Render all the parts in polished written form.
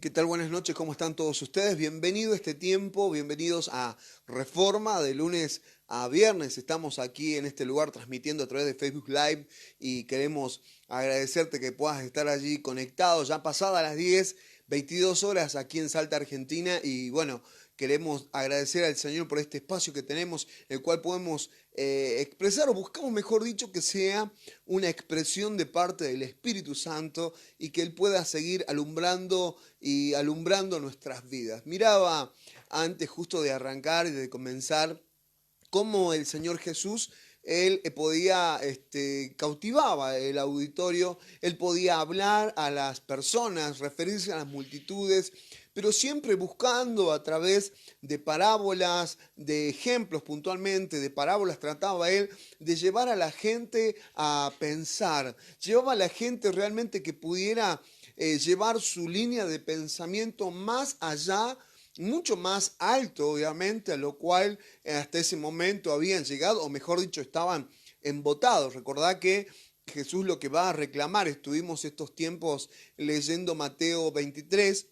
¿Qué tal? Buenas noches, ¿cómo están todos ustedes? Bienvenido a este tiempo, bienvenidos a Reforma de lunes a viernes. Estamos aquí en este lugar transmitiendo a través de Facebook Live y queremos agradecerte que puedas estar allí conectado ya pasadas las 10, 22 horas aquí en Salta, Argentina y bueno, queremos agradecer al Señor por este espacio que tenemos, el cual podemos expresar o buscamos, mejor dicho, que sea una expresión de parte del Espíritu Santo y que Él pueda seguir alumbrando y alumbrando nuestras vidas. Miraba antes justo de arrancar y de comenzar cómo el Señor Jesús, él podía, cautivaba el auditorio, él podía hablar a las personas, referirse a las multitudes, pero siempre buscando a través de parábolas, de ejemplos puntualmente, de parábolas, trataba él de llevar a la gente a pensar, llevaba a la gente realmente que pudiera llevar su línea de pensamiento más allá, mucho más alto, obviamente, a lo cual hasta ese momento habían llegado, o mejor dicho, estaban embotados. Recordá que Jesús lo que va a reclamar, estuvimos estos tiempos leyendo Mateo 23,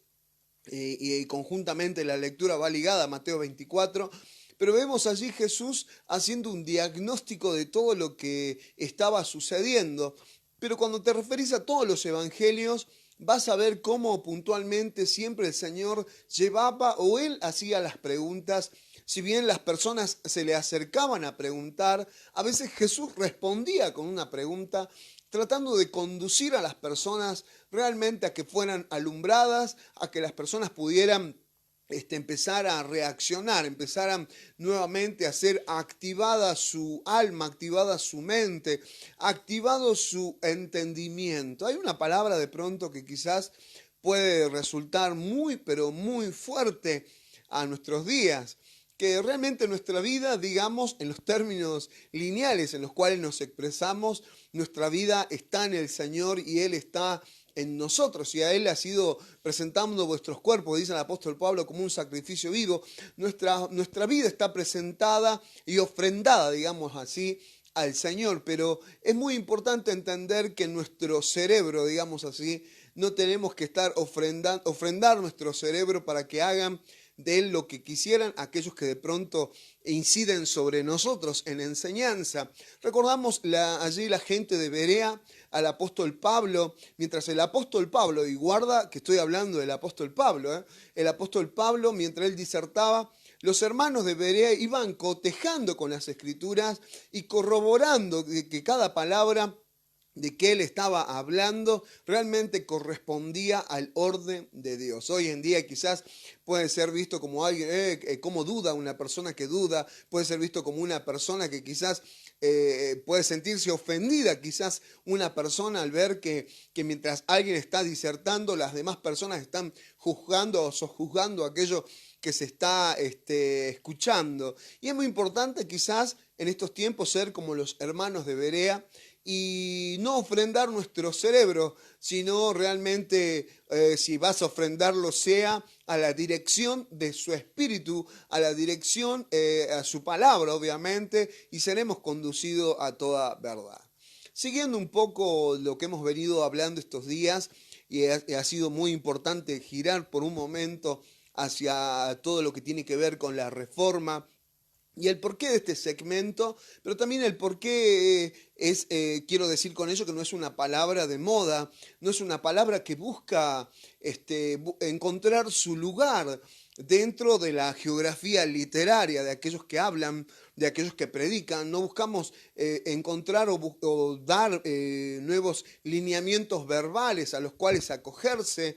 y conjuntamente la lectura va ligada a Mateo 24, pero vemos allí Jesús haciendo un diagnóstico de todo lo que estaba sucediendo. Pero cuando te referís a todos los evangelios, vas a ver cómo puntualmente siempre el Señor llevaba o Él hacía las preguntas. Si bien las personas se le acercaban a preguntar, a veces Jesús respondía con una pregunta, tratando de conducir a las personas realmente a que fueran alumbradas, a que las personas pudieran empezar a reaccionar, empezaran nuevamente a ser activada su alma, activada su mente, activado su entendimiento. Hay una palabra de pronto que quizás puede resultar muy, pero muy fuerte a nuestros días, que realmente nuestra vida, digamos, en los términos lineales en los cuales nos expresamos, nuestra vida está en el Señor y Él está en nosotros, y a Él ha sido presentando vuestros cuerpos, dice el apóstol Pablo, como un sacrificio vivo. Nuestra vida está presentada y ofrendada, digamos así, al Señor, pero es muy importante entender que nuestro cerebro, digamos así, no tenemos que estar ofrendar nuestro cerebro para que hagan de él lo que quisieran aquellos que de pronto inciden sobre nosotros en enseñanza. Recordamos allí la gente de Berea al apóstol Pablo, mientras el apóstol Pablo, y guarda que estoy hablando del apóstol Pablo, el apóstol Pablo, mientras él disertaba, los hermanos de Berea iban cotejando con las escrituras y corroborando que cada palabra de que él estaba hablando realmente correspondía al orden de Dios. Hoy en día quizás puede ser visto como alguien, como duda, una persona que duda, puede ser visto como una persona que quizás puede sentirse ofendida, quizás una persona al ver que mientras alguien está disertando, las demás personas están juzgando o sojuzgando aquello que se está escuchando. Y es muy importante quizás en estos tiempos ser como los hermanos de Berea, y no ofrendar nuestro cerebro, sino realmente si vas a ofrendarlo sea a la dirección de su espíritu, a la dirección, a su palabra obviamente, y seremos conducidos a toda verdad. Siguiendo un poco lo que hemos venido hablando estos días, y ha sido muy importante girar por un momento hacia todo lo que tiene que ver con la reforma y el porqué de este segmento, pero también el porqué quiero decir con ello que no es una palabra de moda, no es una palabra que busca encontrar su lugar dentro de la geografía literaria de aquellos que hablan, de aquellos que predican. No buscamos encontrar o dar nuevos lineamientos verbales a los cuales acogerse.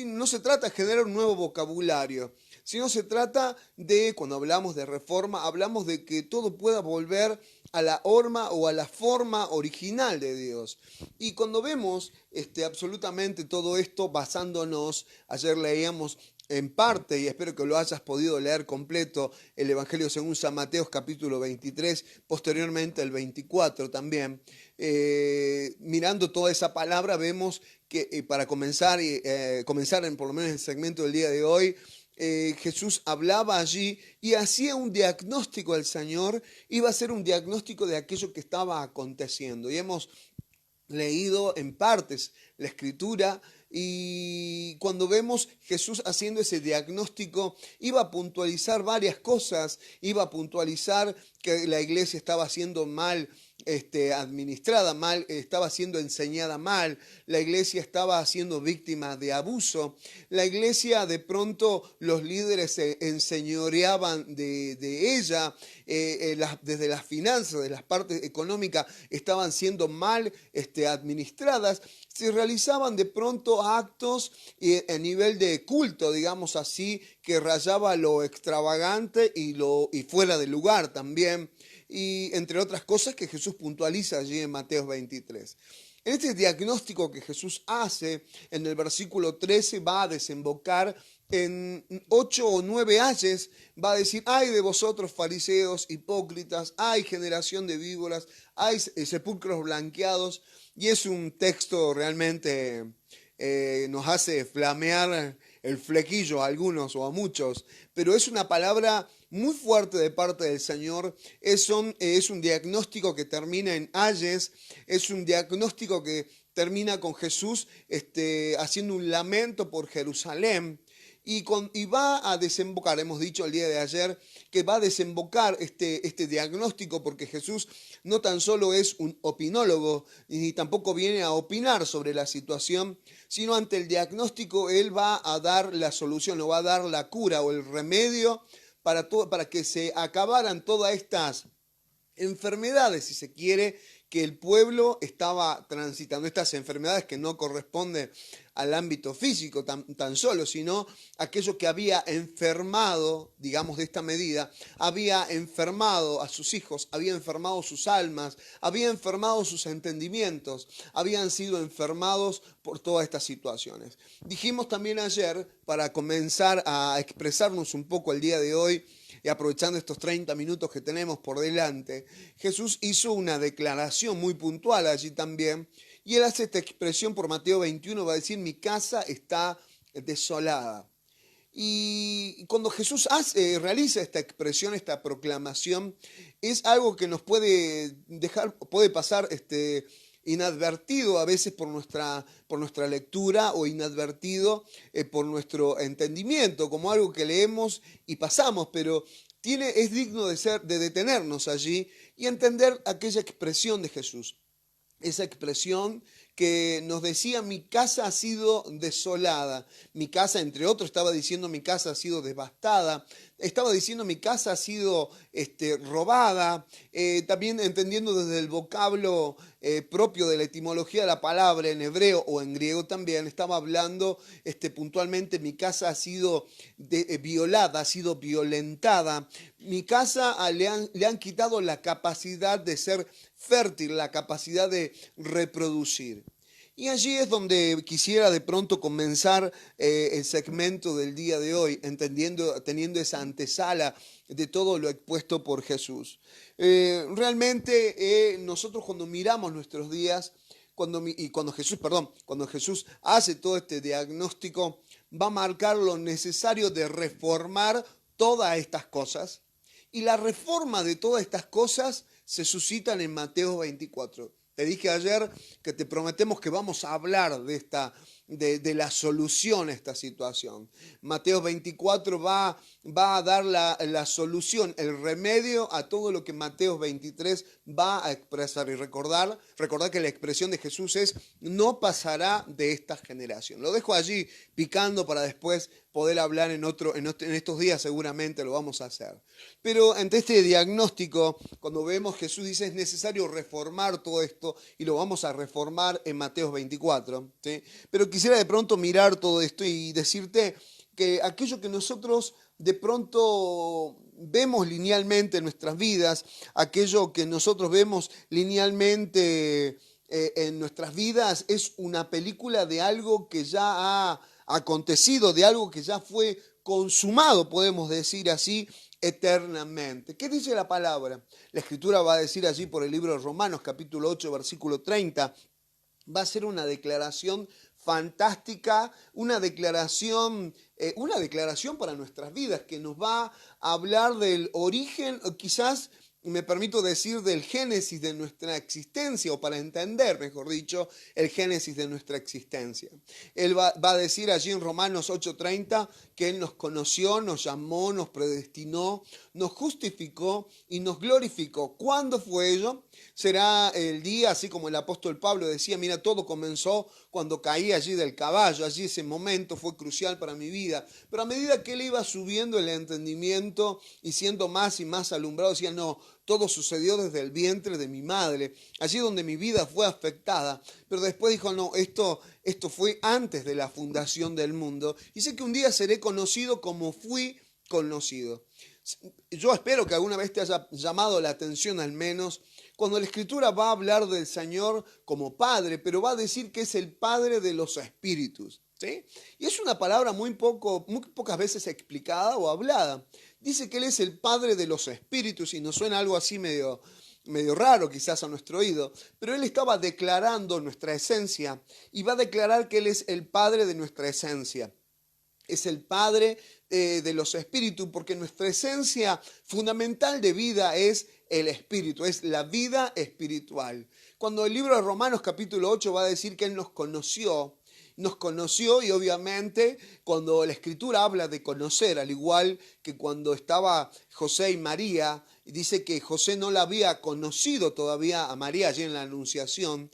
No se trata de generar un nuevo vocabulario, sino se trata de, cuando hablamos de reforma, hablamos de que todo pueda volver a la horma o a la forma original de Dios. Y cuando vemos absolutamente todo esto basándonos, ayer leíamos en parte, y espero que lo hayas podido leer completo, el Evangelio según San Mateo capítulo 23, posteriormente el 24 también. Mirando toda esa palabra vemos que para comenzar por lo menos el segmento del día de hoy, Jesús hablaba allí y hacía un diagnóstico al Señor, iba a ser un diagnóstico de aquello que estaba aconteciendo. Y hemos leído en partes la escritura Y cuando vemos Jesús haciendo ese diagnóstico, iba a puntualizar varias cosas, iba a puntualizar que la iglesia estaba haciendo mal administrada mal, estaba siendo enseñada mal, la iglesia estaba siendo víctima de abuso, la iglesia de pronto los líderes se enseñoreaban de ella, desde las finanzas, de las partes económicas estaban siendo mal administradas, se realizaban de pronto actos a nivel de culto, digamos así, que rayaba lo extravagante y fuera de lugar también, y entre otras cosas que Jesús puntualiza allí en Mateo 23. En este diagnóstico que Jesús hace en el versículo 13 va a desembocar en 8 o 9 ayes, va a decir: ay de vosotros fariseos hipócritas, ay generación de víboras, ay sepulcros blanqueados. Y es un texto realmente nos hace flamear el flequillo a algunos o a muchos, pero es una palabra muy fuerte de parte del Señor. Es un diagnóstico que termina en ayes, es un diagnóstico que termina con Jesús haciendo un lamento por Jerusalén. Y va a desembocar, hemos dicho el día de ayer, que va a desembocar este diagnóstico, porque Jesús no tan solo es un opinólogo, ni tampoco viene a opinar sobre la situación, sino ante el diagnóstico Él va a dar la solución, o va a dar la cura o el remedio para que se acabaran todas estas enfermedades, si se quiere, que el pueblo estaba transitando, estas enfermedades que no corresponden al ámbito físico tan solo, sino aquello que había enfermado, digamos de esta medida, había enfermado a sus hijos, había enfermado sus almas, había enfermado sus entendimientos, habían sido enfermados por todas estas situaciones. Dijimos también ayer, para comenzar a expresarnos un poco el día de hoy, y aprovechando estos 30 minutos que tenemos por delante, Jesús hizo una declaración muy puntual allí también, y él hace esta expresión por Mateo 21, va a decir: mi casa está desolada. Y cuando Jesús realiza esta expresión, esta proclamación, es algo que nos puede pasar inadvertido a veces por nuestra lectura, o inadvertido por nuestro entendimiento, como algo que leemos y pasamos, pero es digno de detenernos allí y entender aquella expresión de Jesús. Esa expresión que nos decía: mi casa ha sido desolada. Mi casa, entre otros, estaba diciendo: mi casa ha sido devastada. Estaba diciendo: mi casa ha sido robada. También entendiendo desde el vocablo propio de la etimología de la palabra en hebreo o en griego también, estaba hablando puntualmente: mi casa ha sido violada, ha sido violentada. Mi casa le han quitado la capacidad de ser fértil, la capacidad de reproducir. Y allí es donde quisiera de pronto comenzar el segmento del día de hoy, teniendo esa antesala de todo lo expuesto por Jesús. Realmente nosotros cuando miramos nuestros días, cuando Jesús hace todo este diagnóstico, va a marcar lo necesario de reformar todas estas cosas. Y la reforma de todas estas cosas se suscitan en Mateo 24. Te dije ayer que te prometemos que vamos a hablar de la solución a esta situación. Mateo 24 va a dar la solución, el remedio a todo lo que Mateo 23 va a expresar. Y recordar que la expresión de Jesús es: no pasará de esta generación. Lo dejo allí picando para después poder hablar en estos días, seguramente lo vamos a hacer. Pero ante este diagnóstico, cuando vemos Jesús dice: es necesario reformar todo esto, y lo vamos a reformar en Mateo 24. ¿Sí? Pero quisiera de pronto mirar todo esto y decirte que aquello que nosotros de pronto vemos linealmente en nuestras vidas, aquello que nosotros vemos linealmente en nuestras vidas, es una película de algo que ya ha acontecido, de algo que ya fue consumado, podemos decir así, eternamente. ¿Qué dice la palabra? La Escritura va a decir allí por el libro de Romanos, capítulo 8, versículo 30, va a ser una declaración fantástica, una declaración para nuestras vidas, que nos va a hablar del origen, quizás me permito decir, del génesis de nuestra existencia, o para entender, mejor dicho, el génesis de nuestra existencia. Él va a decir allí en Romanos 8:30 que Él nos conoció, nos llamó, nos predestinó, nos justificó y nos glorificó. ¿Cuándo fue ello? Será el día, así como el apóstol Pablo decía, mira, todo comenzó cuando caí allí del caballo, allí ese momento fue crucial para mi vida. Pero a medida que él iba subiendo el entendimiento y siendo más y más alumbrado, decía, no, todo sucedió desde el vientre de mi madre, allí donde mi vida fue afectada. Pero después dijo, no, esto fue antes de la fundación del mundo. Y sé que un día seré conocido como fui conocido. Yo espero que alguna vez te haya llamado la atención al menos cuando la Escritura va a hablar del Señor como Padre, pero va a decir que es el Padre de los espíritus. ¿Sí? Y es una palabra muy pocas veces explicada o hablada. Dice que Él es el Padre de los espíritus y nos suena algo así medio raro quizás a nuestro oído, pero Él estaba declarando nuestra esencia y va a declarar que Él es el Padre de nuestra esencia. Es el Padre de los espíritus, porque nuestra esencia fundamental de vida es el espíritu, es la vida espiritual. Cuando el libro de Romanos capítulo 8 va a decir que Él nos conoció y obviamente cuando la Escritura habla de conocer, al igual que cuando estaba José y María, dice que José no la había conocido todavía a María allí en la Anunciación,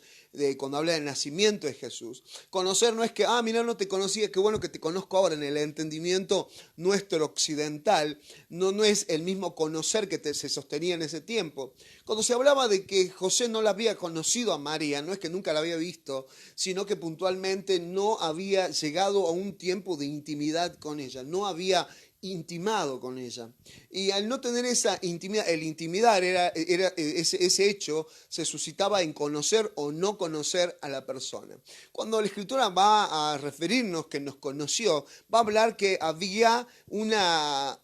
cuando habla del nacimiento de Jesús. Conocer no es que, mira, no te conocía, qué bueno que te conozco ahora. En el entendimiento nuestro occidental, no es el mismo conocer que se sostenía en ese tiempo. Cuando se hablaba de que José no la había conocido a María, no es que nunca la había visto, sino que puntualmente no había llegado a un tiempo de intimidad con ella, no había intimado con ella. Y al no tener esa intimidad, el intimidar era ese hecho se suscitaba en conocer o no conocer a la persona. Cuando la Escritura va a referirnos que nos conoció, va a hablar que había una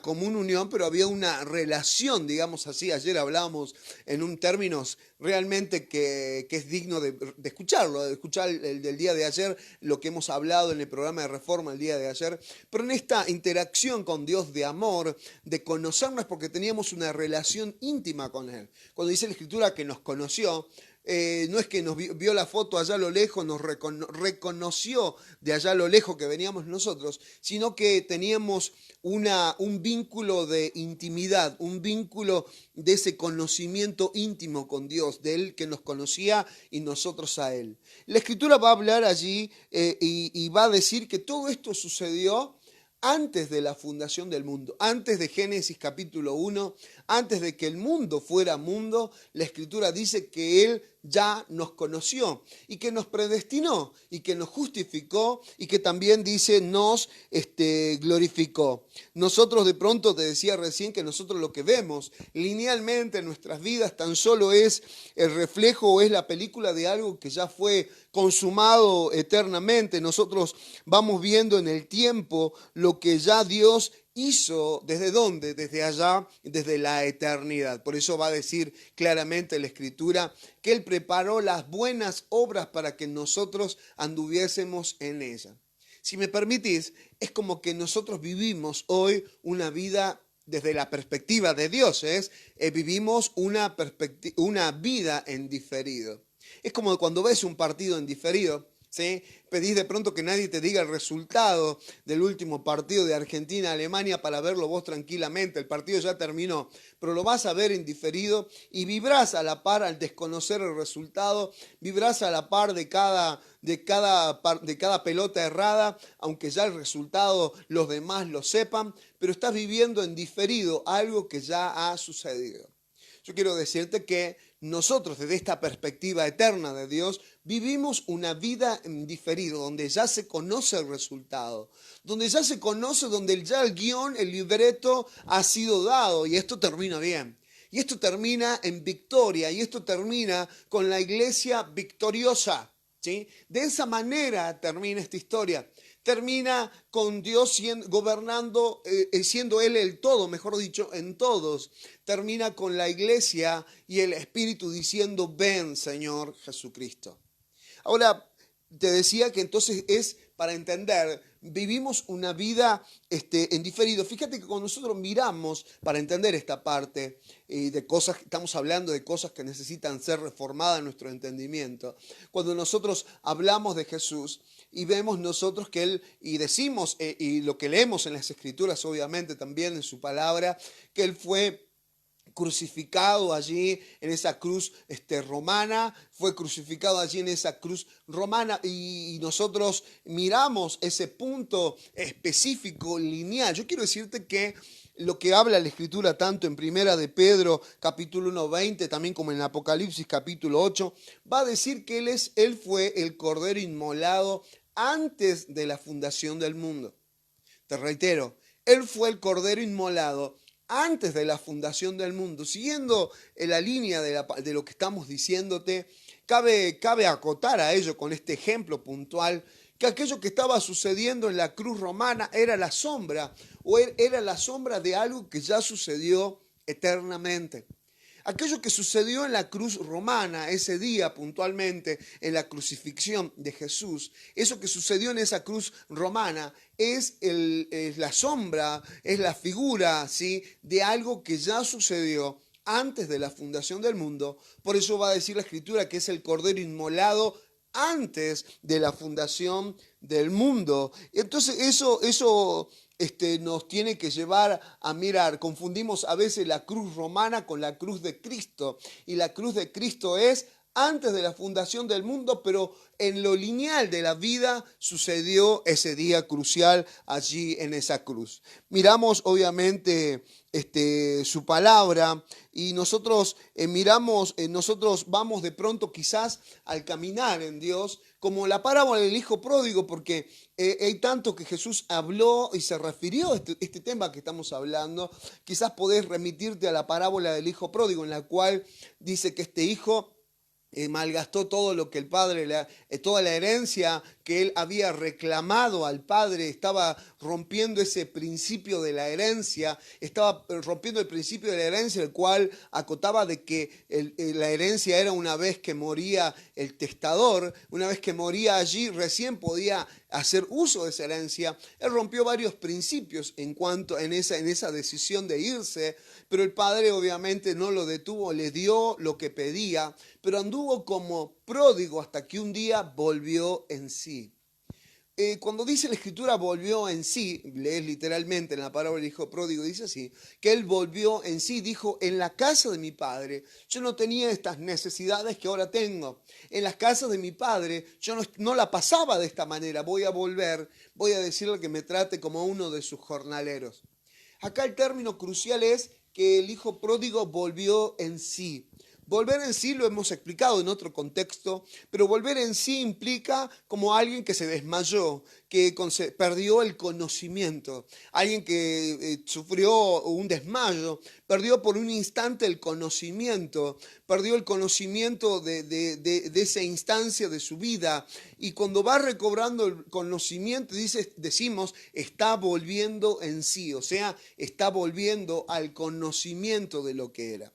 común unión, pero había una relación, digamos así. Ayer hablábamos en un términos realmente que es digno de escucharlo, de escuchar el del día de ayer, lo que hemos hablado en el programa de Reforma el día de ayer, pero en esta interacción con Dios de amor, de conocernos porque teníamos una relación íntima con Él. Cuando dice la Escritura que nos conoció, no es que nos vio la foto allá a lo lejos, nos reconoció de allá a lo lejos que veníamos nosotros, sino que teníamos un vínculo de intimidad, un vínculo de ese conocimiento íntimo con Dios, de Él que nos conocía y nosotros a Él. La Escritura va a hablar allí y va a decir que todo esto sucedió antes de la fundación del mundo, antes de Génesis capítulo 1, antes de que el mundo fuera mundo, la Escritura dice que Él ya nos conoció y que nos predestinó y que nos justificó y que también dice nos glorificó. Nosotros de pronto, te decía recién, que nosotros lo que vemos linealmente en nuestras vidas tan solo es el reflejo o es la película de algo que ya fue consumado eternamente. Nosotros vamos viendo en el tiempo lo que ya Dios hizo. ¿Desde dónde? Desde allá, desde la eternidad. Por eso va a decir claramente la Escritura que Él preparó las buenas obras para que nosotros anduviésemos en ellas. Si me permitís, es como que nosotros vivimos hoy una vida desde la perspectiva de Dios, vivimos una vida en diferido. Es como cuando ves un partido en diferido, ¿sí? Pedís de pronto que nadie te diga el resultado del último partido de Argentina-Alemania para verlo vos tranquilamente. El partido ya terminó, pero lo vas a ver en diferido y vibrás a la par al desconocer el resultado, vibrás a la par de cada pelota errada, aunque ya el resultado los demás lo sepan, pero estás viviendo en diferido algo que ya ha sucedido. Yo quiero decirte que nosotros, desde esta perspectiva eterna de Dios, vivimos una vida en diferido, donde ya se conoce el resultado, donde ya se conoce, donde ya el guión, el libreto ha sido dado, y esto termina bien. Y esto termina en victoria, y esto termina con la iglesia victoriosa, ¿sí? De esa manera termina esta historia. Termina con Dios gobernando, siendo Él el todo, mejor dicho, en todos. Termina con la iglesia y el Espíritu diciendo, ven, Señor Jesucristo. Ahora, te decía que entonces es para entender vivimos una vida en diferido. Fíjate que cuando nosotros miramos, para entender esta parte de cosas, estamos hablando de cosas que necesitan ser reformadas en nuestro entendimiento. Cuando nosotros hablamos de Jesús y vemos nosotros que Él, y decimos, y lo que leemos en las Escrituras, obviamente también en su palabra, que Él fue crucificado allí en esa cruz romana, fue crucificado allí en esa cruz romana y nosotros miramos ese punto específico, lineal. Yo quiero decirte que lo que habla la Escritura tanto en Primera de Pedro capítulo 1:20, también como en Apocalipsis capítulo 8, va a decir que Él fue el Cordero inmolado antes de la fundación del mundo. Te reitero, Él fue el Cordero inmolado antes de la fundación del mundo. Siguiendo la línea de lo que estamos diciéndote, cabe acotar a ello con este ejemplo puntual que aquello que estaba sucediendo en la cruz romana era la sombra, o era la sombra de algo que ya sucedió eternamente. Aquello que sucedió en la cruz romana, ese día puntualmente, en la crucifixión de Jesús, eso que sucedió en esa cruz romana es la sombra, es la figura, ¿sí?, de algo que ya sucedió antes de la fundación del mundo. Por eso va a decir la Escritura que es el Cordero inmolado antes de la fundación del mundo. Entonces eso nos tiene que llevar a mirar. Confundimos a veces la cruz romana con la cruz de Cristo. Y la cruz de Cristo es antes de la fundación del mundo, pero en lo lineal de la vida sucedió ese día crucial allí en esa cruz. Miramos obviamente su palabra y nosotros nosotros vamos de pronto quizás al caminar en Dios, como la parábola del hijo pródigo, porque hay tanto que Jesús habló y se refirió a este tema que estamos hablando. Quizás podés remitirte a la parábola del hijo pródigo, en la cual dice que este hijo malgastó todo lo que el padre, toda la herencia que él había reclamado al padre, estaba rompiendo ese principio de la herencia, estaba rompiendo el principio de la herencia, el cual acotaba de que la herencia era una vez que moría el testador, una vez que moría allí, recién podía hacer uso de esa herencia. Él rompió varios principios en esa decisión de irse, pero el padre obviamente no lo detuvo, le dio lo que pedía, pero anduvo como pródigo hasta que un día volvió en sí. Cuando dice la Escritura volvió en sí, lees literalmente en la parábola del hijo pródigo, dice así, que él volvió en sí, dijo, en la casa de mi padre yo no tenía estas necesidades que ahora tengo. En las casas de mi padre yo no la pasaba de esta manera. Voy a volver, voy a decirle que me trate como uno de sus jornaleros. Acá el término crucial es que el hijo pródigo volvió en sí. Volver en sí lo hemos explicado en otro contexto, pero volver en sí implica como alguien que se desmayó, que perdió el conocimiento, alguien que sufrió un desmayo, perdió por un instante el conocimiento, perdió el conocimiento de esa instancia de su vida, y cuando va recobrando el conocimiento, decimos, está volviendo en sí, o sea, está volviendo al conocimiento de lo que era.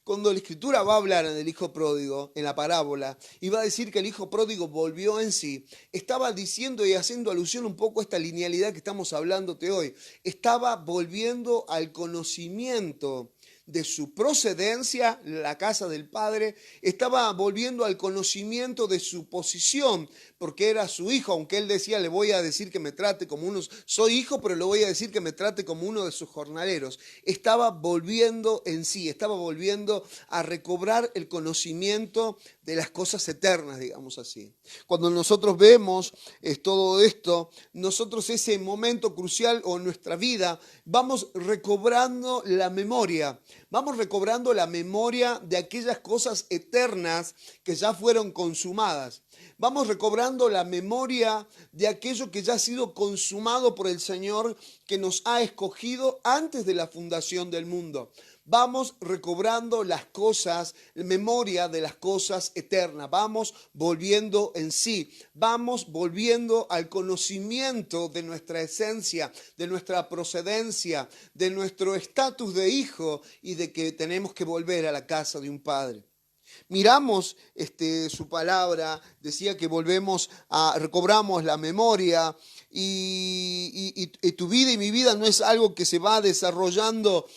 Cuando la Escritura va a hablar del hijo pródigo, en la parábola, y va a decir que el hijo pródigo volvió en sí, estaba diciendo y haciendo alusión un poco a esta linealidad que estamos hablándote hoy. Estaba volviendo al conocimiento de su procedencia, la casa del padre, estaba volviendo al conocimiento de su posición, porque era su hijo, aunque él decía, le voy a decir que me trate como uno, soy hijo, pero le voy a decir que me trate como uno de sus jornaleros. Estaba volviendo en sí, estaba volviendo a recobrar el conocimiento de las cosas eternas, digamos así. Cuando nosotros vemos todo esto, nosotros ese momento crucial o en nuestra vida, vamos recobrando la memoria. Vamos recobrando la memoria de aquellas cosas eternas que ya fueron consumadas. Vamos recobrando la memoria de aquello que ya ha sido consumado por el Señor, que nos ha escogido antes de la fundación del mundo. Vamos recobrando las cosas, memoria de las cosas eternas. Vamos volviendo en sí. Vamos volviendo al conocimiento de nuestra esencia, de nuestra procedencia, de nuestro estatus de hijo y de que tenemos que volver a la casa de un padre. Miramos su palabra, decía que recobramos la memoria y tu vida y mi vida no es algo que se va desarrollando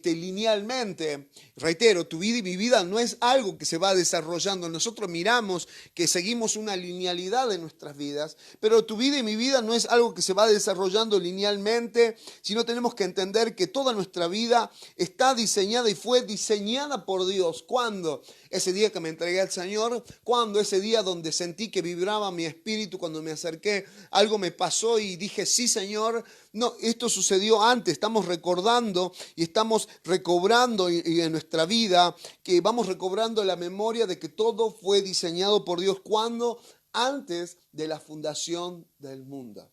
linealmente. Reitero, tu vida y mi vida no es algo que se va desarrollando. Nosotros miramos que seguimos una linealidad de nuestras vidas, pero tu vida y mi vida no es algo que se va desarrollando linealmente, sino tenemos que entender que toda nuestra vida está diseñada y fue diseñada por Dios. ¿Cuándo? Ese día que me entregué al Señor, cuando ese día donde sentí que vibraba mi espíritu, cuando me acerqué, algo me pasó y dije, sí, Señor. No, esto sucedió antes, estamos recordando y estamos recobrando y en nuestra vida, que vamos recobrando la memoria de que todo fue diseñado por Dios. ¿Cuándo? Antes de la fundación del mundo.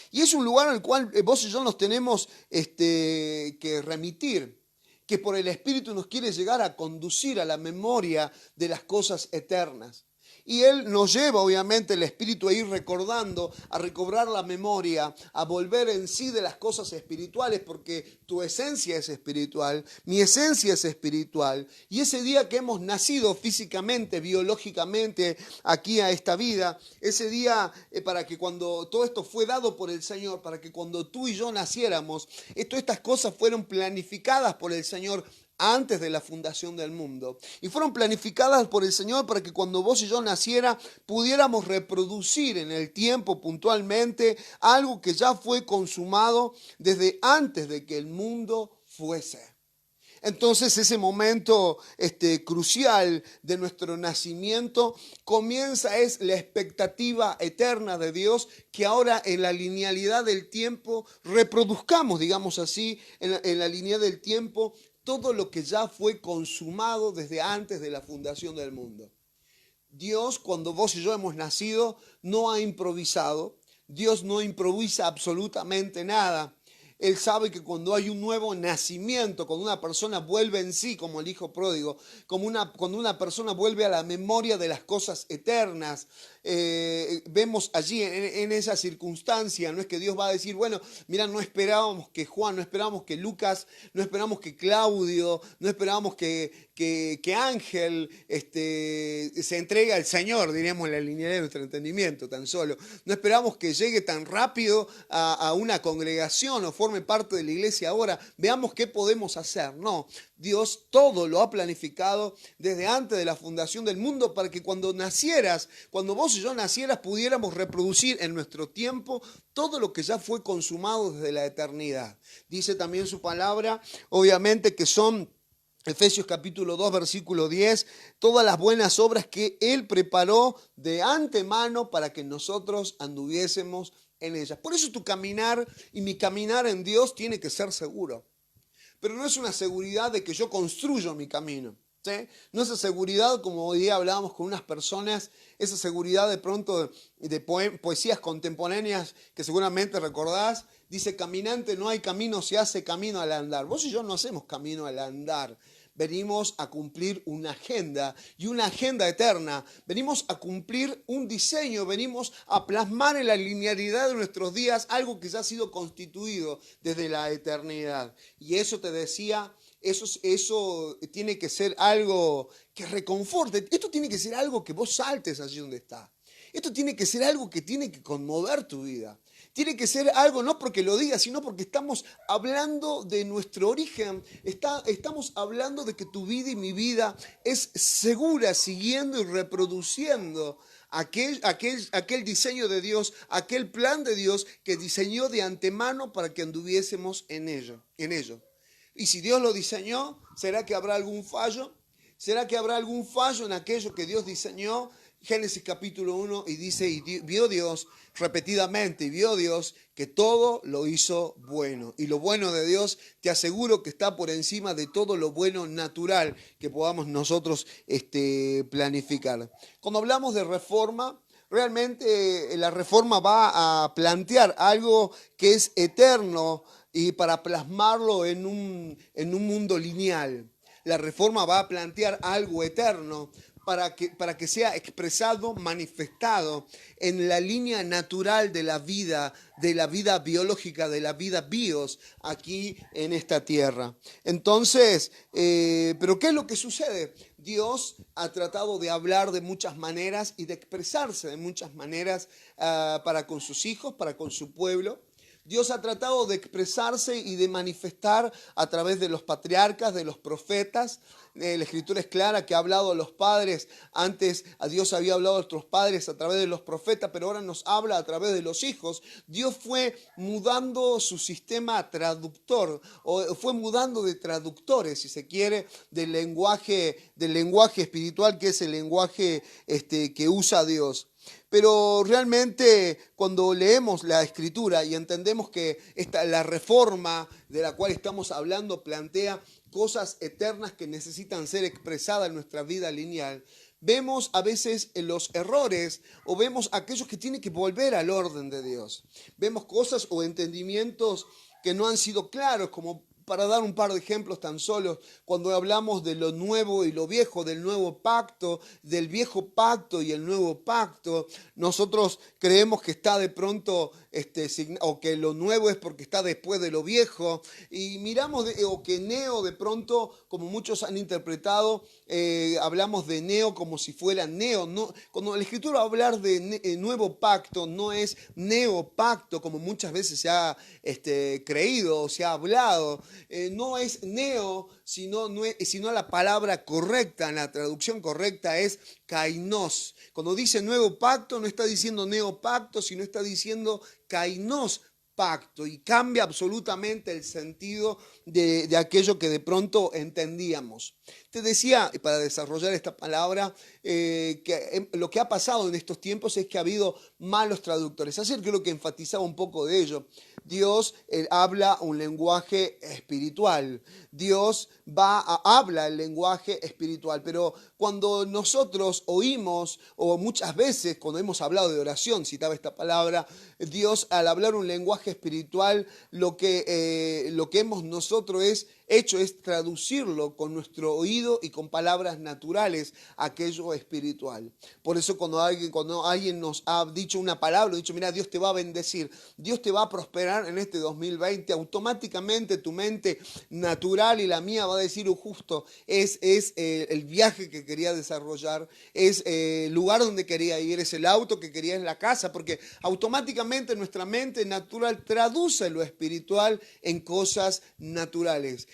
Y es un lugar al cual vos y yo nos tenemos que remitir, que por el Espíritu nos quiere llegar a conducir a la memoria de las cosas eternas. Y Él nos lleva, obviamente, el Espíritu a ir recordando, a recobrar la memoria, a volver en sí de las cosas espirituales, porque tu esencia es espiritual, mi esencia es espiritual. Y ese día que hemos nacido físicamente, biológicamente, aquí a esta vida, ese día para que cuando todo esto fue dado por el Señor, para que cuando tú y yo naciéramos, todas estas cosas fueron planificadas por el Señor antes de la fundación del mundo. Y fueron planificadas por el Señor para que cuando vos y yo naciera pudiéramos reproducir en el tiempo puntualmente algo que ya fue consumado desde antes de que el mundo fuese. Entonces ese momento crucial de nuestro nacimiento comienza, es la expectativa eterna de Dios, que ahora en la linealidad del tiempo reproduzcamos, digamos así, en la línea del tiempo, todo lo que ya fue consumado desde antes de la fundación del mundo. Dios, cuando vos y yo hemos nacido, no ha improvisado. Dios no improvisa absolutamente nada. Él sabe que cuando hay un nuevo nacimiento, cuando una persona vuelve en sí, como el hijo pródigo, cuando una persona vuelve a la memoria de las cosas eternas, vemos allí en esa circunstancia, no es que Dios va a decir, bueno, mira, no esperábamos que Juan, no esperábamos que Lucas, no esperábamos que Claudio, no esperábamos que Ángel se entregue al Señor, diríamos en la línea de nuestro entendimiento tan solo. No esperamos que llegue tan rápido a una congregación o forme parte de la iglesia ahora. Veamos qué podemos hacer. No, Dios todo lo ha planificado desde antes de la fundación del mundo para que cuando nacieras, cuando vos y yo nacieras, pudiéramos reproducir en nuestro tiempo todo lo que ya fue consumado desde la eternidad. Dice también su palabra, obviamente, que son Efesios capítulo 2, versículo 10, todas las buenas obras que Él preparó de antemano para que nosotros anduviésemos en ellas. Por eso tu caminar y mi caminar en Dios tiene que ser seguro. Pero no es una seguridad de que yo construyo mi camino. ¿Sí? No esa seguridad, como hoy día hablábamos con unas personas, esa seguridad de pronto de poesías contemporáneas que seguramente recordás, dice, caminante no hay camino, se hace camino al andar. Vos y yo no hacemos camino al andar. Venimos a cumplir una agenda y una agenda eterna. Venimos a cumplir un diseño, venimos a plasmar en la linealidad de nuestros días algo que ya ha sido constituido desde la eternidad. Y eso te decía, eso tiene que ser algo que reconforte. Esto tiene que ser algo que vos saltes allí donde está. Esto tiene que ser algo que tiene que conmover tu vida. Tiene que ser algo, no porque lo diga, sino porque estamos hablando de nuestro origen. Estamos hablando de que tu vida y mi vida es segura, siguiendo y reproduciendo aquel diseño de Dios, aquel plan de Dios que diseñó de antemano para que anduviésemos en ello. Y si Dios lo diseñó, ¿será que habrá algún fallo? ¿Será que habrá algún fallo en aquello que Dios diseñó? Génesis capítulo 1 y dice, y vio Dios repetidamente, y vio Dios que todo lo hizo bueno. Y lo bueno de Dios, te aseguro que está por encima de todo lo bueno natural que podamos nosotros planificar. Cuando hablamos de reforma, realmente la reforma va a plantear algo que es eterno y para plasmarlo en un mundo lineal. La reforma va a plantear algo eterno para que sea expresado, manifestado en la línea natural de la vida biológica, de la vida bios aquí en esta tierra. Entonces, ¿pero qué es lo que sucede? Dios ha tratado de hablar de muchas maneras y de expresarse de muchas maneras para con sus hijos, para con su pueblo. Dios ha tratado de expresarse y de manifestar a través de los patriarcas, de los profetas. La Escritura es clara que ha hablado a los padres. Antes a Dios había hablado a nuestros padres a través de los profetas, pero ahora nos habla a través de los hijos. Dios fue mudando su sistema traductor, o fue mudando de traductores, si se quiere, del lenguaje espiritual, que es el lenguaje que usa Dios. Pero realmente cuando leemos la Escritura y entendemos que la reforma de la cual estamos hablando plantea cosas eternas que necesitan ser expresadas en nuestra vida lineal, vemos a veces los errores o vemos aquellos que tienen que volver al orden de Dios. Vemos cosas o entendimientos que no han sido claros, como para dar un par de ejemplos tan solo, cuando hablamos de lo nuevo y lo viejo, del nuevo pacto, del viejo pacto y el nuevo pacto, nosotros creemos que está de pronto, o que lo nuevo es porque está después de lo viejo, y miramos, o que neo de pronto, como muchos han interpretado, hablamos de neo como si fuera neo. No, cuando la Escritura va a hablar de nuevo pacto, no es neopacto, como muchas veces se ha creído o se ha hablado. No es neo, sino la palabra correcta, en la traducción correcta es kainos. Cuando dice nuevo pacto, no está diciendo neopacto, sino está diciendo kainos pacto, y cambia absolutamente el sentido de aquello que de pronto entendíamos. Te decía, para desarrollar esta palabra, que lo que ha pasado en estos tiempos es que ha habido malos traductores. Ayer creo que enfatizaba un poco de ello. Dios habla un lenguaje espiritual. Dios habla el lenguaje espiritual. Pero cuando nosotros oímos, o muchas veces cuando hemos hablado de oración, citaba esta palabra, Dios al hablar un lenguaje espiritual, lo que hemos nosotros hecho es traducirlo con nuestro oído y con palabras naturales, aquello espiritual. Por eso cuando alguien nos ha dicho una palabra, ha dicho, mira, Dios te va a bendecir, Dios te va a prosperar en este 2020, automáticamente tu mente natural y la mía va a decir, justo, es el viaje que quería desarrollar, es el lugar donde quería ir, es el auto que quería, en la casa, porque automáticamente nuestra mente natural traduce lo espiritual en cosas naturales.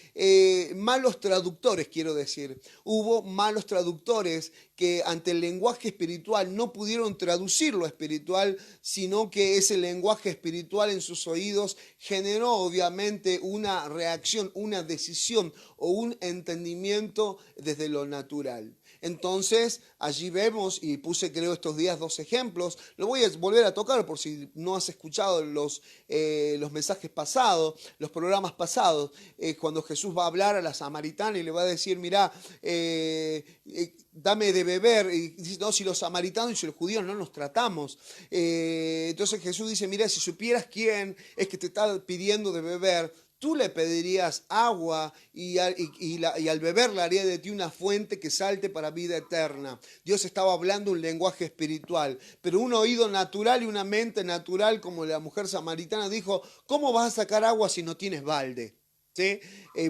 Malos traductores, quiero decir. Hubo malos traductores que ante el lenguaje espiritual no pudieron traducir lo espiritual, sino que ese lenguaje espiritual en sus oídos generó obviamente una reacción, una decisión o un entendimiento desde lo natural. Entonces, allí vemos, y puse creo estos días 2 ejemplos, lo voy a volver a tocar por si no has escuchado los mensajes pasados, los programas pasados, cuando Jesús va a hablar a la samaritana y le va a decir, mirá, dame de beber, y dice, no, si los samaritanos y los judíos no nos tratamos. Entonces Jesús dice, mira, si supieras quién es que te está pidiendo de beber, tú le pedirías agua y al beber le haría de ti una fuente que salte para vida eterna. Dios estaba hablando un lenguaje espiritual, pero un oído natural y una mente natural, como la mujer samaritana dijo, ¿cómo vas a sacar agua si no tienes balde? ¿Sí?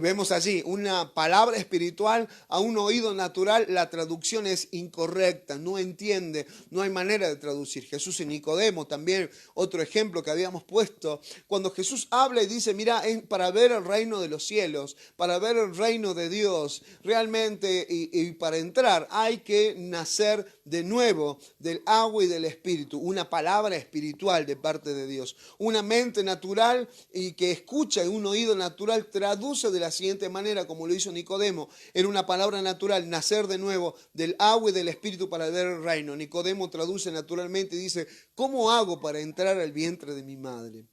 Vemos allí una palabra espiritual a un oído natural, la traducción es incorrecta, no entiende, no hay manera de traducir. Jesús y Nicodemo, también otro ejemplo que habíamos puesto, cuando Jesús habla y dice, mira, es para ver el reino de los cielos, para ver el reino de Dios, realmente, y para entrar hay que nacer de nuevo del agua y del espíritu, una palabra espiritual de parte de Dios, una mente natural y que escucha, y un oído natural traduce de la siguiente manera, como lo hizo Nicodemo, en una palabra natural, nacer de nuevo del agua y del espíritu para ver el reino. Nicodemo traduce naturalmente y dice, ¿cómo hago para entrar al vientre de mi madre?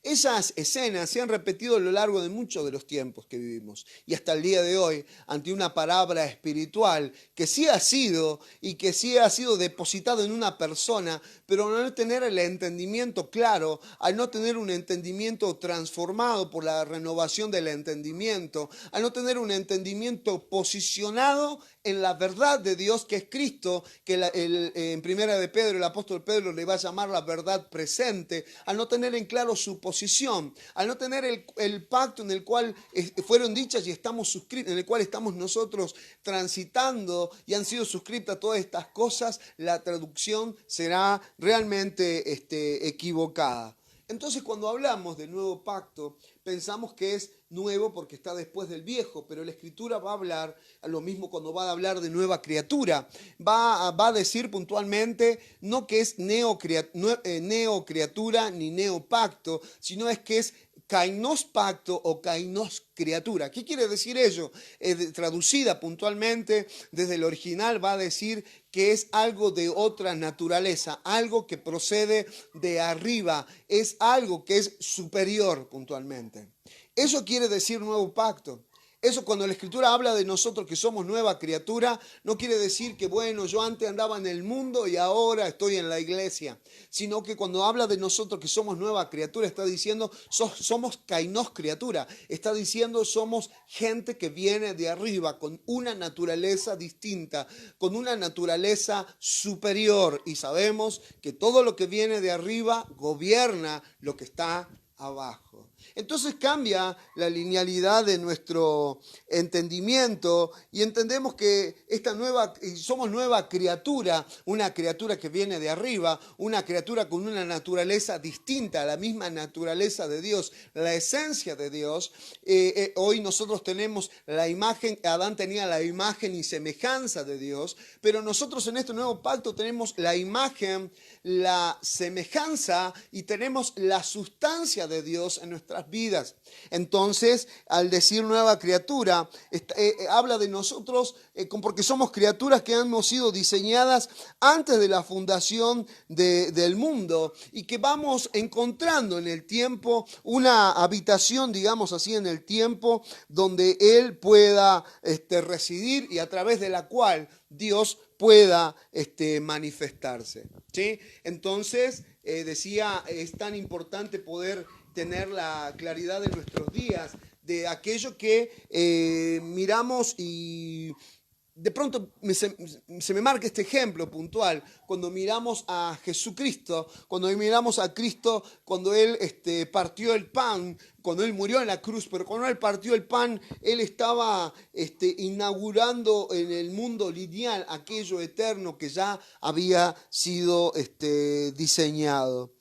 Esas escenas se han repetido a lo largo de muchos de los tiempos que vivimos y hasta el día de hoy, ante una palabra espiritual que sí ha sido y que sí ha sido depositado en una persona, pero al no tener el entendimiento claro, al no tener un entendimiento transformado por la renovación del entendimiento, al no tener un entendimiento posicionado en la verdad de Dios que es Cristo, que en primera de Pedro, el apóstol Pedro le va a llamar la verdad presente, al no tener en claro su posición disposición, al no tener el pacto en el cual fueron dichas y estamos suscritos, en el cual estamos nosotros transitando y han sido suscritas todas estas cosas, la traducción será realmente equivocada. Entonces, cuando hablamos del nuevo pacto, pensamos que es nuevo porque está después del viejo, pero la Escritura va a hablar, lo mismo cuando va a hablar de nueva criatura, va a decir puntualmente no que es neocriatura ni neopacto, sino es que es kainos pacto o kainos criatura. ¿Qué quiere decir ello? Traducida puntualmente desde el original va a decir que es algo de otra naturaleza, algo que procede de arriba, es algo que es superior puntualmente. Eso quiere decir nuevo pacto. Eso cuando la Escritura habla de nosotros que somos nueva criatura, no quiere decir que, bueno, yo antes andaba en el mundo y ahora estoy en la iglesia, sino que cuando habla de nosotros que somos nueva criatura, está diciendo somos kainos criatura, está diciendo somos gente que viene de arriba con una naturaleza distinta, con una naturaleza superior, y sabemos que todo lo que viene de arriba gobierna lo que está abajo. Entonces cambia la linealidad de nuestro entendimiento y entendemos que somos nueva criatura, una criatura que viene de arriba, una criatura con una naturaleza distinta a la misma naturaleza de Dios, la esencia de Dios. Hoy nosotros tenemos la imagen, Adán tenía la imagen y semejanza de Dios, pero nosotros en este nuevo pacto tenemos la imagen, la semejanza y tenemos la sustancia de Dios en nuestras vidas. Entonces, al decir nueva criatura, habla de nosotros porque somos criaturas que hemos sido diseñadas antes de la fundación del mundo y que vamos encontrando en el tiempo una habitación, digamos así, en el tiempo donde Él pueda residir y a través de la cual Dios pueda manifestarse. ¿Sí? Entonces, decía, es tan importante poder tener la claridad de nuestros días, de aquello que miramos y de pronto se me marca este ejemplo puntual, cuando miramos a Jesucristo, cuando miramos a Cristo, cuando Él partió el pan, cuando Él murió en la cruz, pero cuando Él partió el pan, Él estaba inaugurando en el mundo lineal aquello eterno que ya había sido diseñado.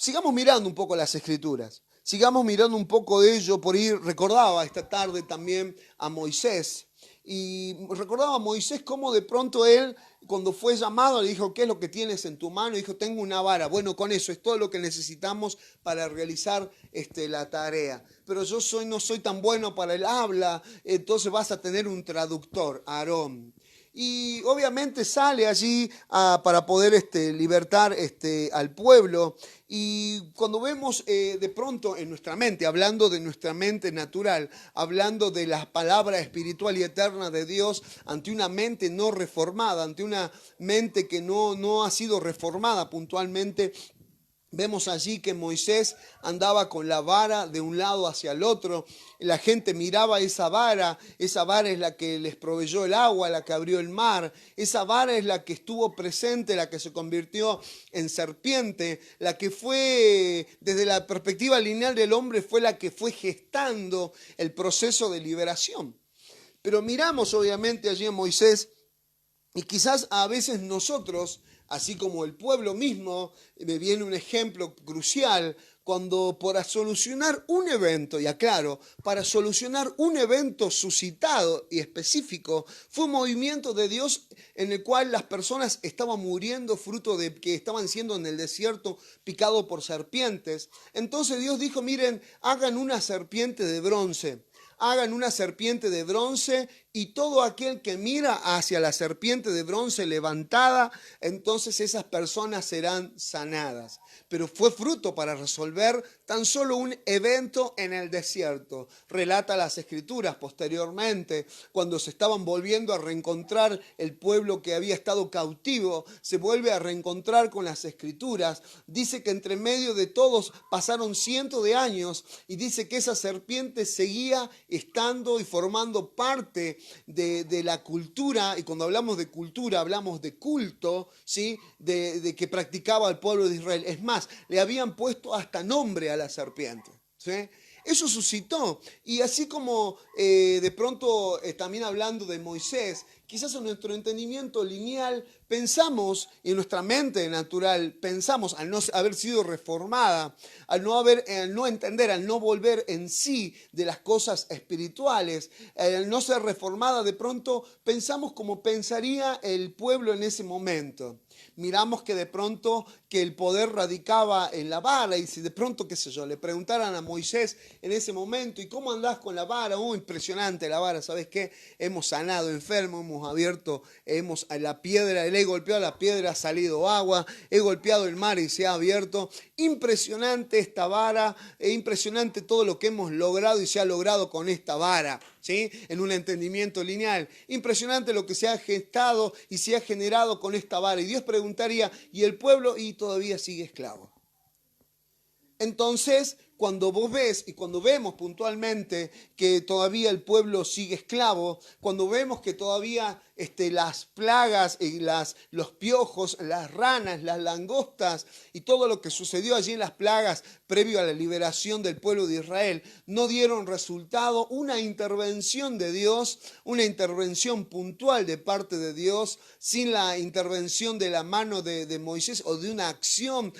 Sigamos mirando un poco las Escrituras, sigamos mirando un poco de ello. Por ir, recordaba esta tarde también a Moisés, y recordaba a Moisés cómo de pronto él, cuando fue llamado, le dijo, ¿qué es lo que tienes en tu mano? Y dijo, tengo una vara. Bueno, con eso es todo lo que necesitamos para realizar la tarea. Pero yo no soy tan bueno para el habla, entonces vas a tener un traductor, Aarón. Y obviamente sale allí para poder libertar al pueblo. Y cuando vemos de pronto en nuestra mente, hablando de nuestra mente natural, hablando de la palabra espiritual y eterna de Dios ante una mente no reformada, ante una mente que no ha sido reformada puntualmente, vemos allí que Moisés andaba con la vara de un lado hacia el otro. La gente miraba esa vara es la que les proveyó el agua, la que abrió el mar. Esa vara es la que estuvo presente, la que se convirtió en serpiente, la que fue, desde la perspectiva lineal del hombre, fue la que fue gestando el proceso de liberación. Pero miramos obviamente allí a Moisés y quizás a veces nosotros, así como el pueblo mismo, me viene un ejemplo crucial, cuando para solucionar un evento, y aclaro, para solucionar un evento suscitado y específico, fue un movimiento de Dios en el cual las personas estaban muriendo fruto de que estaban siendo en el desierto picado por serpientes. Entonces Dios dijo, miren, hagan una serpiente de bronce. Hagan una serpiente de bronce y todo aquel que mira hacia la serpiente de bronce levantada, entonces esas personas serán sanadas. Pero fue fruto para resolver tan solo un evento en el desierto. Relata las Escrituras posteriormente, cuando se estaban volviendo a reencontrar el pueblo que había estado cautivo, se vuelve a reencontrar con las Escrituras. Dice que entre medio de todos pasaron cientos de años y dice que esa serpiente seguía estando y formando parte de la cultura, y cuando hablamos de cultura hablamos de culto, ¿sí? De que practicaba el pueblo de Israel. Es más, le habían puesto hasta nombre a la serpiente, ¿sí? Eso suscitó, y así como de pronto también hablando de Moisés, quizás en nuestro entendimiento lineal pensamos, y en nuestra mente natural pensamos, al no haber sido reformada, al no entender, al no volver en sí de las cosas espirituales, al no ser reformada, de pronto pensamos como pensaría el pueblo en ese momento. Miramos que de pronto que el poder radicaba en la vara, y si de pronto, qué sé yo, le preguntaran a Moisés en ese momento, ¿y cómo andás con la vara? Impresionante la vara, ¿sabes qué? Hemos sanado enfermos, hemos abierto, la piedra, le he golpeado la piedra, ha salido agua, he golpeado el mar y se ha abierto. Impresionante esta vara, impresionante todo lo que hemos logrado y se ha logrado con esta vara, ¿sí? En un entendimiento lineal. Impresionante lo que se ha gestado y se ha generado con esta vara. Y Dios preguntaría, ¿y el pueblo? Y todavía sigue esclavo. Entonces, cuando vos ves y cuando vemos puntualmente que todavía el pueblo sigue esclavo, cuando vemos que todavía las plagas y los piojos, las ranas, las langostas y todo lo que sucedió allí en las plagas previo a la liberación del pueblo de Israel no dieron resultado, una intervención de Dios, una intervención puntual de parte de Dios, sin la intervención de la mano de Moisés o de una acción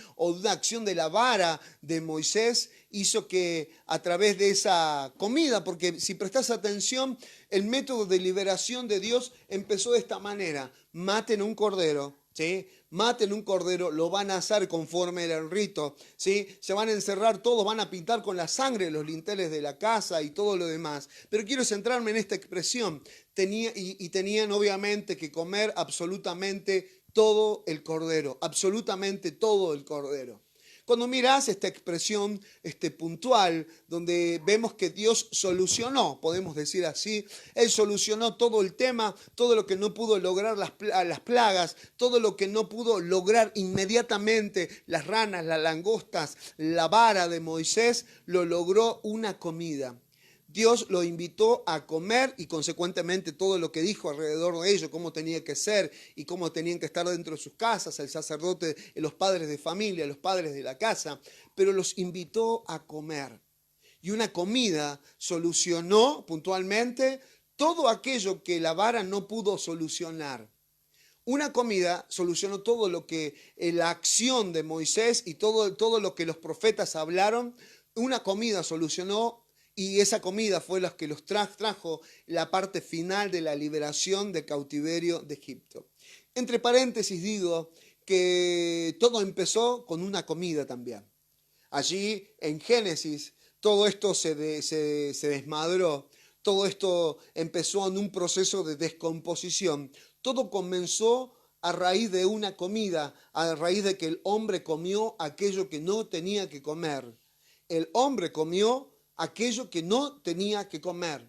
de la vara de Moisés, hizo que a través de esa comida, porque si prestas atención, el método de liberación de Dios empezó de esta manera: maten un cordero, ¿sí? Maten un cordero, lo van a hacer conforme era el rito, ¿sí? Se van a encerrar todos, van a pintar con la sangre los linteles de la casa y todo lo demás. Pero quiero centrarme en esta expresión. Tenían obviamente que comer absolutamente todo el cordero, absolutamente todo el cordero. Cuando mirás esta expresión puntual, donde vemos que Dios solucionó, podemos decir así, Él solucionó todo el tema, todo lo que no pudo lograr las plagas, todo lo que no pudo lograr inmediatamente las ranas, las langostas, la vara de Moisés, lo logró una comida. Dios lo invitó a comer y consecuentemente todo lo que dijo alrededor de ello, cómo tenía que ser y cómo tenían que estar dentro de sus casas, el sacerdote, los padres de familia, los padres de la casa, pero los invitó a comer. Y una comida solucionó puntualmente todo aquello que la vara no pudo solucionar. Una comida solucionó todo lo que la acción de Moisés y todo lo que los profetas hablaron. Una comida solucionó. Y esa comida fue la que los trajo la parte final de la liberación del cautiverio de Egipto. Entre paréntesis digo que todo empezó con una comida también. Allí en Génesis todo esto se desmadró, todo esto empezó en un proceso de descomposición. Todo comenzó a raíz de una comida, a raíz de que el hombre comió aquello que no tenía que comer. El hombre comió aquello que no tenía que comer.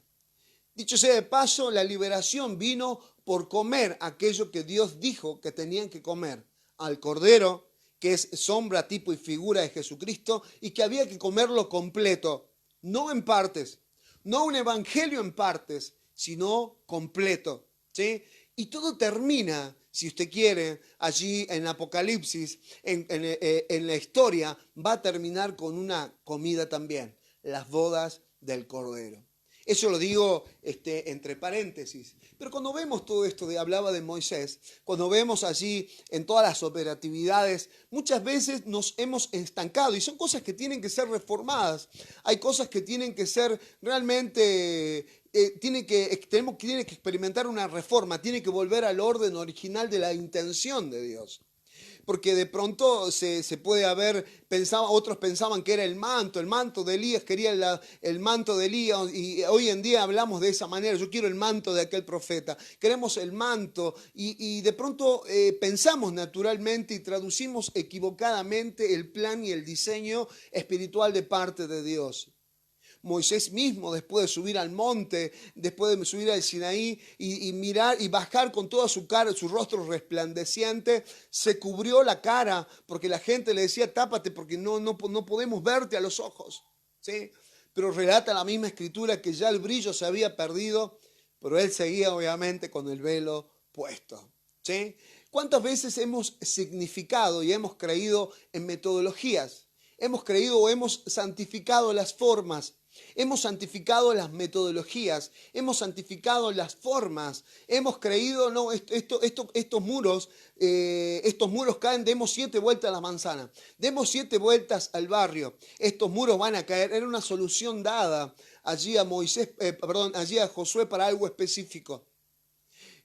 Dicho sea de paso, la liberación vino por comer aquello que Dios dijo que tenían que comer: al cordero, que es sombra, tipo y figura de Jesucristo, y que había que comerlo completo, no en partes, no un evangelio en partes, sino completo, ¿sí? Y todo termina, si usted quiere, allí en Apocalipsis, en la historia, va a terminar con una comida también: las bodas del Cordero. Eso lo digo entre paréntesis. Pero cuando vemos todo esto hablaba de Moisés, cuando vemos allí en todas las operatividades, muchas veces nos hemos estancado y son cosas que tienen que ser reformadas. Hay cosas que tienen que ser realmente, tienen que experimentar una reforma, tiene que volver al orden original de la intención de Dios. Porque de pronto se puede haber pensado, otros pensaban que era el manto de Elías, quería el manto de Elías, y hoy en día hablamos de esa manera: yo quiero el manto de aquel profeta, queremos el manto, y de pronto pensamos naturalmente y traducimos equivocadamente el plan y el diseño espiritual de parte de Dios. Moisés mismo, después de subir al monte, después de subir al Sinaí y mirar y bajar con toda su cara, su rostro resplandeciente, se cubrió la cara porque la gente le decía: tápate porque no podemos verte a los ojos, ¿sí? Pero relata la misma escritura que ya el brillo se había perdido, pero él seguía obviamente con el velo puesto. ¿Sí? ¿Cuántas veces hemos significado y hemos creído en metodologías? Hemos creído o hemos santificado las formas. Hemos santificado las metodologías, hemos santificado las formas, hemos creído, no, estos muros caen, demos 7 vueltas a la manzana, demos 7 vueltas al barrio, estos muros van a caer. Era una solución dada allí a allí a Josué para algo específico.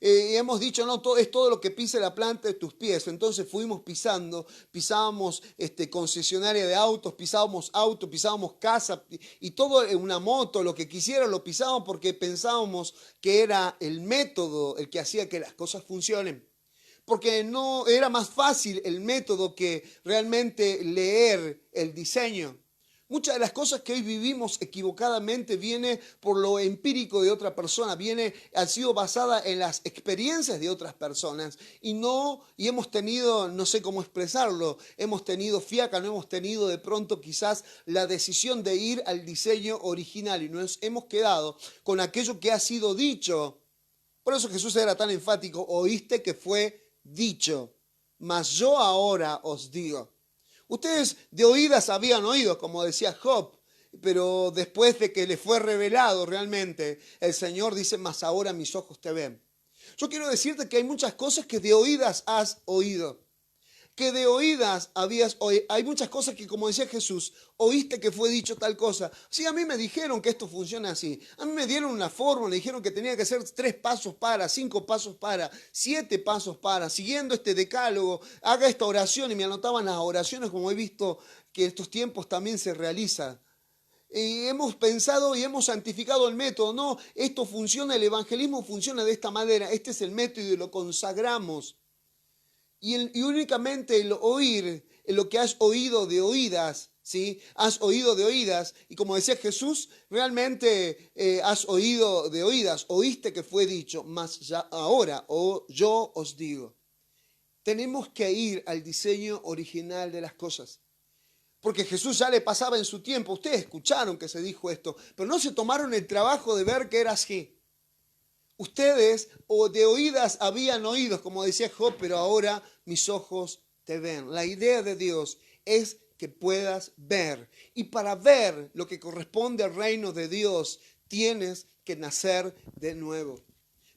Hemos dicho, no, es todo lo que pise la planta de tus pies. Entonces fuimos pisábamos concesionaria de autos, pisábamos casa y todo, una moto, lo que quisiera lo pisábamos porque pensábamos que era el método el que hacía que las cosas funcionen. Porque no era más fácil el método que realmente leer el diseño. Muchas de las cosas que hoy vivimos equivocadamente viene por lo empírico de otra persona, ha sido basada en las experiencias de otras personas y hemos tenido, no sé cómo expresarlo, hemos tenido fiaca, no hemos tenido de pronto quizás la decisión de ir al diseño original y nos hemos quedado con aquello que ha sido dicho. Por eso Jesús era tan enfático, oíste que fue dicho, mas yo ahora os digo. Ustedes de oídas habían oído, como decía Job, pero después de que le fue revelado realmente, el Señor dice, mas ahora mis ojos te ven. Yo quiero decirte que hay muchas cosas que de oídas has oído, que de oídas habías oído. Hay muchas cosas que, como decía Jesús, oíste que fue dicho tal cosa. Sí, a mí me dijeron que esto funciona así. A mí me dieron una fórmula, me dijeron que tenía que ser 3 pasos para, 5 pasos para, 7 pasos para, siguiendo este decálogo, haga esta oración y me anotaban las oraciones como he visto que estos tiempos también se realizan. Y hemos pensado y hemos santificado el método. No, esto funciona, el evangelismo funciona de esta manera. Este es el método y lo consagramos. Y únicamente el oír, lo que has oído de oídas, ¿sí? Has oído de oídas. Y como decía Jesús, realmente has oído de oídas. Oíste que fue dicho, mas ya ahora yo os digo. Tenemos que ir al diseño original de las cosas. Porque Jesús ya le pasaba en su tiempo. Ustedes escucharon que se dijo esto, pero no se tomaron el trabajo de ver que era así. Ustedes o de oídas habían oído, como decía Job, pero ahora mis ojos te ven. La idea de Dios es que puedas ver. Y para ver lo que corresponde al reino de Dios, tienes que nacer de nuevo.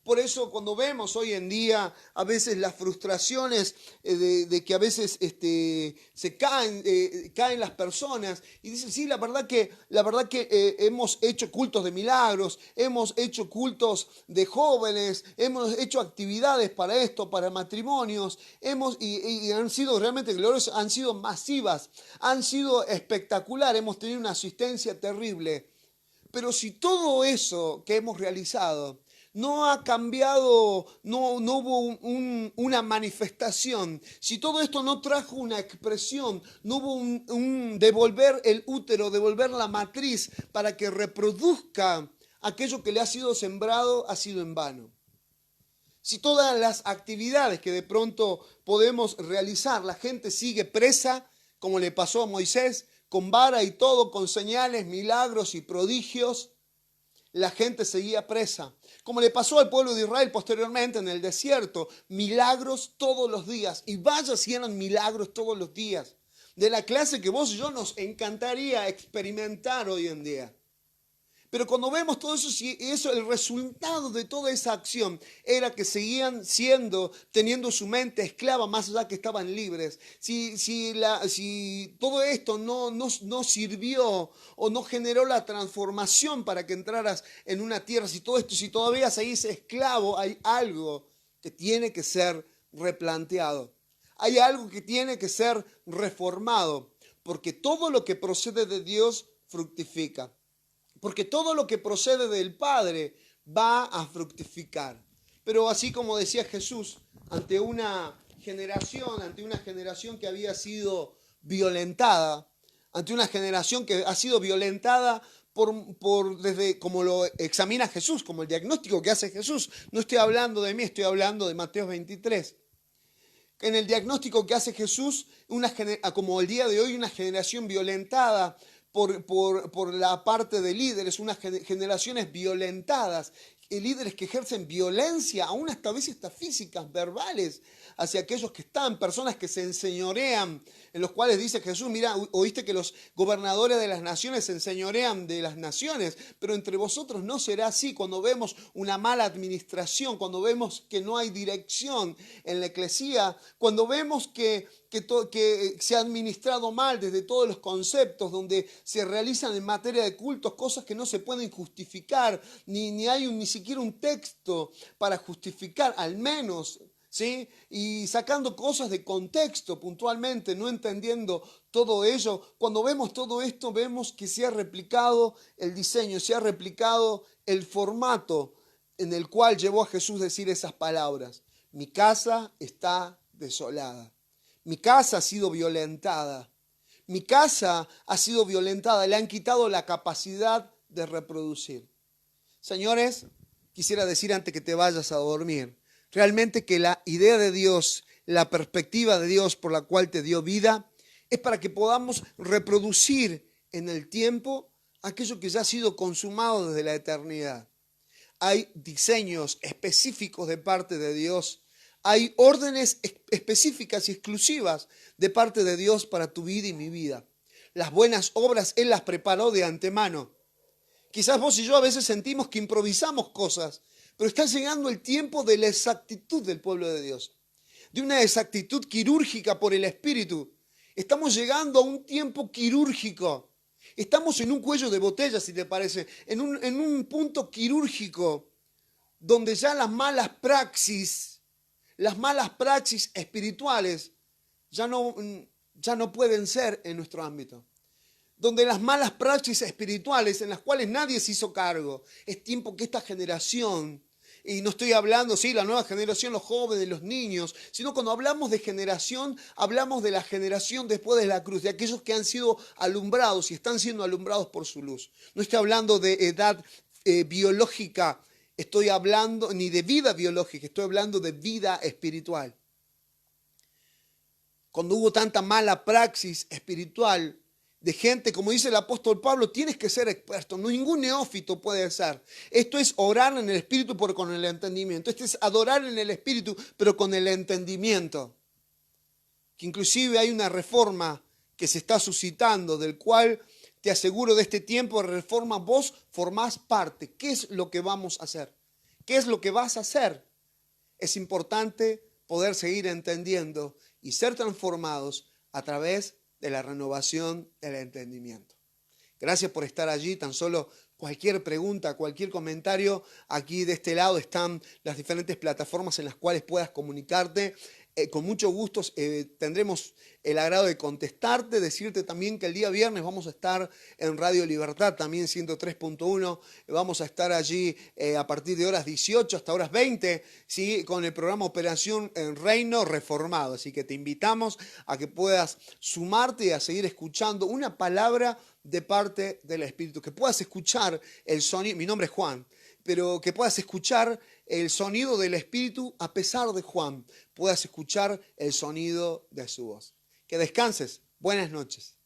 Por eso cuando vemos hoy en día a veces las frustraciones de que a veces se caen las personas y dicen, sí, la verdad que hemos hecho cultos de milagros, hemos hecho cultos de jóvenes, hemos hecho actividades para esto, para matrimonios, y han sido realmente gloriosas, han sido masivas, han sido espectaculares, hemos tenido una asistencia terrible. Pero si todo eso que hemos realizado no ha cambiado, no hubo una manifestación, si todo esto no trajo una expresión, no hubo un devolver el útero, devolver la matriz para que reproduzca aquello que le ha sido sembrado, ha sido en vano. Si todas las actividades que de pronto podemos realizar, la gente sigue presa, como le pasó a Moisés, con vara y todo, con señales, milagros y prodigios, la gente seguía presa. Como le pasó al pueblo de Israel posteriormente en el desierto, milagros todos los días. Y vaya si eran milagros todos los días. De la clase que vos y yo nos encantaría experimentar hoy en día. Pero cuando vemos todo eso, el resultado de toda esa acción era que seguían teniendo su mente esclava más allá que estaban libres. Si todo esto no sirvió o no generó la transformación para que entraras en una tierra, si todavía seguís esclavo, hay algo que tiene que ser replanteado. Hay algo que tiene que ser reformado, porque todo lo que procede de Dios fructifica. Porque todo lo que procede del Padre va a fructificar. Pero así como decía Jesús, ante una generación que había sido violentada, ante una generación que ha sido violentada desde como lo examina Jesús, como el diagnóstico que hace Jesús. No estoy hablando de mí, estoy hablando de Mateo 23. En el diagnóstico que hace Jesús, como el día de hoy, una generación violentada por la parte de líderes, unas generaciones violentadas líderes que ejercen violencia, aún hasta a veces hasta físicas, verbales, hacia aquellos que están, personas que se enseñorean, en los cuales dice Jesús, mira, oíste que los gobernadores de las naciones se enseñorean de las naciones, pero entre vosotros no será así. Cuando vemos una mala administración, cuando vemos que no hay dirección en la eclesía, cuando vemos que se ha administrado mal desde todos los conceptos, donde se realizan en materia de cultos cosas que no se pueden justificar, ni hay ni siquiera un texto para justificar, al menos, ¿sí? Y sacando cosas de contexto puntualmente, no entendiendo todo ello. Cuando vemos todo esto, vemos que se ha replicado el diseño, se ha replicado el formato en el cual llevó a Jesús decir esas palabras. Mi casa está desolada. Mi casa ha sido violentada. Mi casa ha sido violentada. Le han quitado la capacidad de reproducir. Señores, quisiera decir antes que te vayas a dormir, realmente que la idea de Dios, la perspectiva de Dios por la cual te dio vida, es para que podamos reproducir en el tiempo aquello que ya ha sido consumado desde la eternidad. Hay diseños específicos de parte de Dios. Hay órdenes específicas y exclusivas de parte de Dios para tu vida y mi vida. Las buenas obras Él las preparó de antemano. Quizás vos y yo a veces sentimos que improvisamos cosas, pero está llegando el tiempo de la exactitud del pueblo de Dios, de una exactitud quirúrgica por el Espíritu. Estamos llegando a un tiempo quirúrgico. Estamos en un cuello de botella, si te parece, en un punto quirúrgico donde ya las malas praxis espirituales ya no pueden ser en nuestro ámbito. Donde las malas praxis espirituales en las cuales nadie se hizo cargo. Es tiempo que esta generación, y no estoy hablando, sí, la nueva generación, los jóvenes, los niños, sino cuando hablamos de generación, hablamos de la generación después de la cruz, de aquellos que han sido alumbrados y están siendo alumbrados por su luz. No estoy hablando de edad biológica, estoy hablando ni de vida biológica, estoy hablando de vida espiritual. Cuando hubo tanta mala praxis espiritual, de gente, como dice el apóstol Pablo, tienes que ser experto, ningún neófito puede ser. Esto es orar en el Espíritu pero con el entendimiento. Esto es adorar en el Espíritu pero con el entendimiento. Que inclusive hay una reforma que se está suscitando, del cual te aseguro de este tiempo de reforma vos formás parte. ¿Qué es lo que vamos a hacer? ¿Qué es lo que vas a hacer? Es importante poder seguir entendiendo y ser transformados a través de la renovación del entendimiento. Gracias por estar allí. Tan solo cualquier pregunta, cualquier comentario, aquí de este lado están las diferentes plataformas en las cuales puedas comunicarte. Con mucho gusto tendremos el agrado de contestarte, decirte también que el día viernes vamos a estar en Radio Libertad, también 103.1, vamos a estar allí a partir de horas 18 hasta horas 20, ¿sí? Con el programa Operación Reino Reformado, así que te invitamos a que puedas sumarte y a seguir escuchando una palabra de parte del Espíritu, que puedas escuchar el sonido. Mi nombre es Juan, pero que puedas escuchar el sonido del Espíritu a pesar de Juan, puedas escuchar el sonido de su voz. Que descanses. Buenas noches.